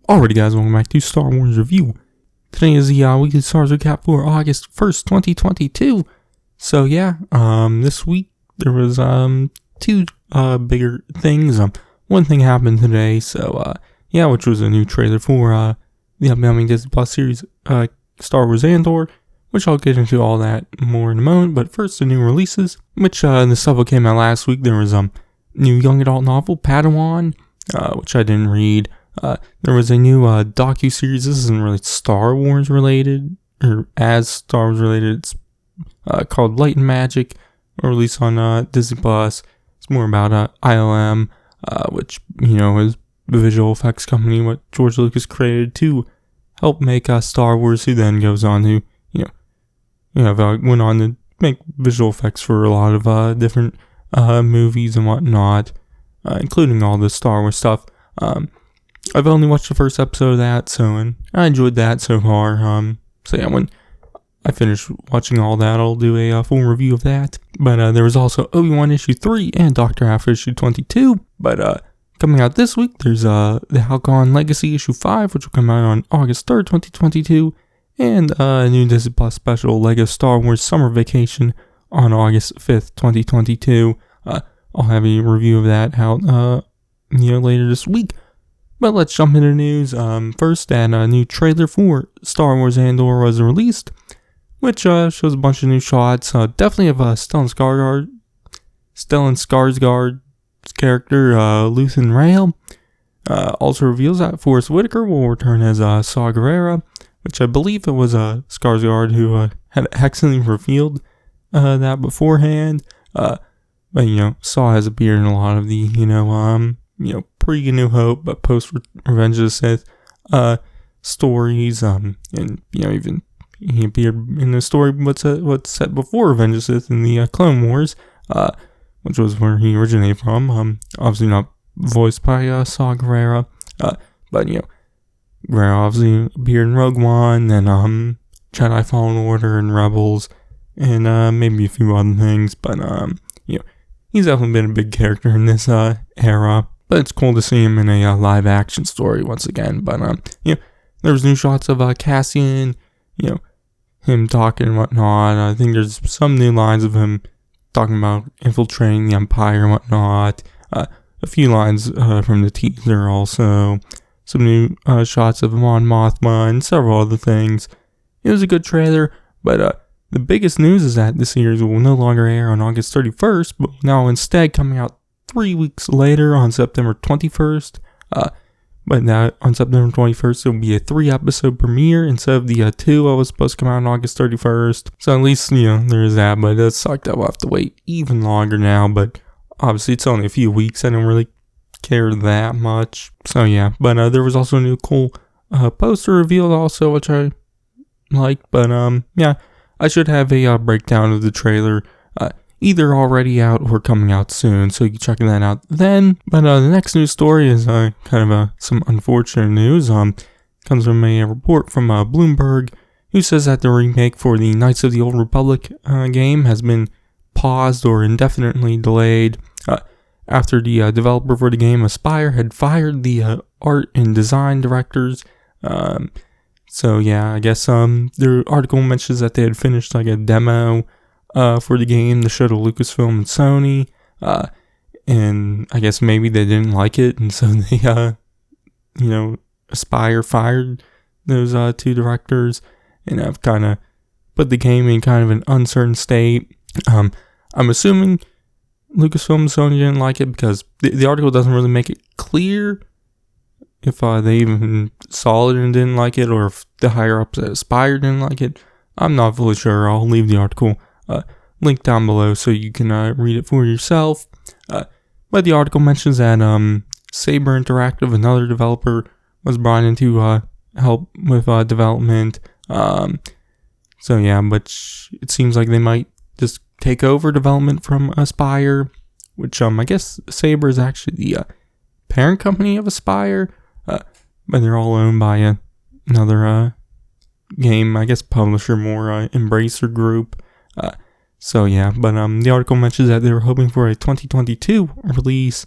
Alrighty guys, welcome back to Star Wars Review. Today is the weekly Star Wars recap for August 1st, 2022. So yeah, this week there was two bigger things. One thing happened today, so yeah, which was a new trailer for the upcoming Disney Plus series Star Wars Andor, which I'll get into all that more in a moment. But first, the new releases, which the stuff that came out last week. There was new young adult novel Padawan, which I didn't read. There was a new docu-series. This isn't really Star Wars related, or as Star Wars related. It's called Light and Magic, released on Disney Plus. It's more about ILM, which, is the visual effects company what George Lucas created to help make Star Wars, who then goes on to, went on to make visual effects for a lot of different movies and whatnot, including all the Star Wars stuff. I've only watched the first episode of that, and I enjoyed that so far. So yeah, when I finish watching all that, I'll do a full review of that. But there was also Obi-Wan issue 3 and Doctor After issue 22. But coming out this week, there's the Halcon Legacy issue 5, which will come out on August 3rd, 2022, and a new Disney Plus special, Lego Star Wars Summer Vacation, on August 5th, 2022. I'll have a review of that out, later this week. But let's jump into news. First, a new trailer for Star Wars Andor was released, which shows a bunch of new shots. Definitely of Stellan Skarsgård's character, Luthen Rael. Also reveals that Forrest Whitaker will return as Saw Gerrera, which I believe it was Skarsgård who had excellently revealed that beforehand. But Saw has appeared in a lot of the pre-New Hope, but post-Revenge of the Sith stories, and even he appeared in the story what's set before Revenge of the Sith in the Clone Wars, which was where he originated from. Obviously not voiced by Saw Gerrera, but Gerrera obviously appeared in Rogue One, and Jedi Fallen Order and Rebels, and maybe a few other things, but he's definitely been a big character in this era. But it's cool to see him in a live action story once again. But there was new shots of Cassian, him talking and whatnot. I think there's some new lines of him talking about infiltrating the Empire and whatnot. A few lines from the teaser also. Some new shots of Mon Mothma and several other things. It was a good trailer, but the biggest news is that this series will no longer air on August 31st, but now instead coming out 3 weeks later on September 21st. But now on September 21st, it'll be a 3-episode premiere instead of the 2 that was supposed to come out on August 31st. So at least, there is that, but it does suck that we'll have to wait even longer now. But obviously, it's only a few weeks. I don't really care that much. So yeah, but there was also a new cool poster revealed also, which I liked. But yeah, I should have a breakdown of the trailer either already out or coming out soon, so you can check that out then. But the next news story is kind of some unfortunate news. Comes from a report from Bloomberg, who says that the remake for the Knights of the Old Republic game has been paused or indefinitely delayed after the developer for the game, Aspyr, had fired the art and design directors. So yeah, I guess the article mentions that they had finished like a demo for the game to show to Lucasfilm and Sony, and I guess maybe they didn't like it, and so they, Aspyr fired those two directors, and have kind of put the game in kind of an uncertain state. I'm assuming Lucasfilm and Sony didn't like it because the article doesn't really make it clear if they even saw it and didn't like it, or if the higher ups at Aspyr didn't like it. I'm not fully sure. I'll leave the article link down below so you can read it for yourself. But the article mentions that Saber Interactive, another developer, was brought in to help with development. So yeah, but it seems like they might just take over development from Aspyr, which I guess Saber is actually the parent company of Aspyr, but they're all owned by another game, I guess, publisher, more Embracer Group. So yeah, but the article mentions that they were hoping for a 2022 release,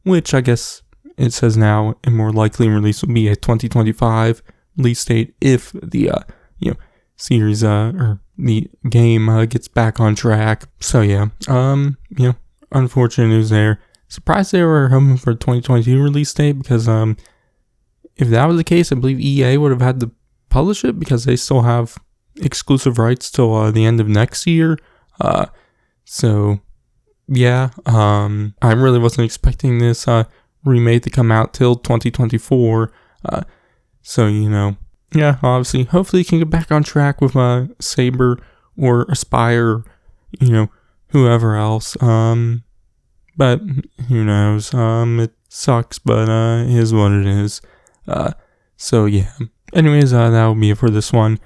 which I guess it says now a more likely release will be a 2025 release date if the series or the game gets back on track. So yeah, unfortunate news there. Surprised they were hoping for a 2022 release date, because if that was the case, I believe EA would have had to publish it, because they still have exclusive rights till the end of next year. So yeah, I really wasn't expecting this remake to come out till 2024. So yeah, obviously, hopefully you can get back on track with Saber or Aspire, whoever else. But who knows? It sucks, but it is what it is. So yeah. Anyways, that will be it for this one.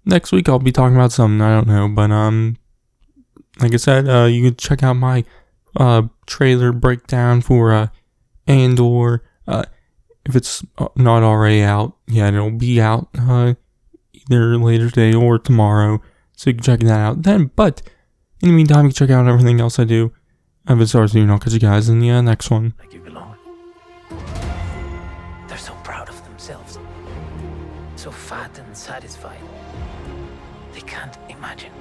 Next week I'll be talking about something, I don't know, but like I said, you can check out my trailer breakdown for Andor. If it's not already out, yeah, it'll be out either later today or tomorrow, so you can check that out then. But in the meantime, you can check out everything else I do. I've been Sarzu, and I'll catch you guys in the next one. Like you belong. They're so proud of themselves, so fat and satisfied. They can't imagine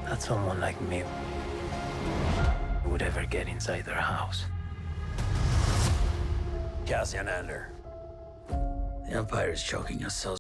that someone like me would ever get inside their house. Cassian Andor. The Empire is choking us so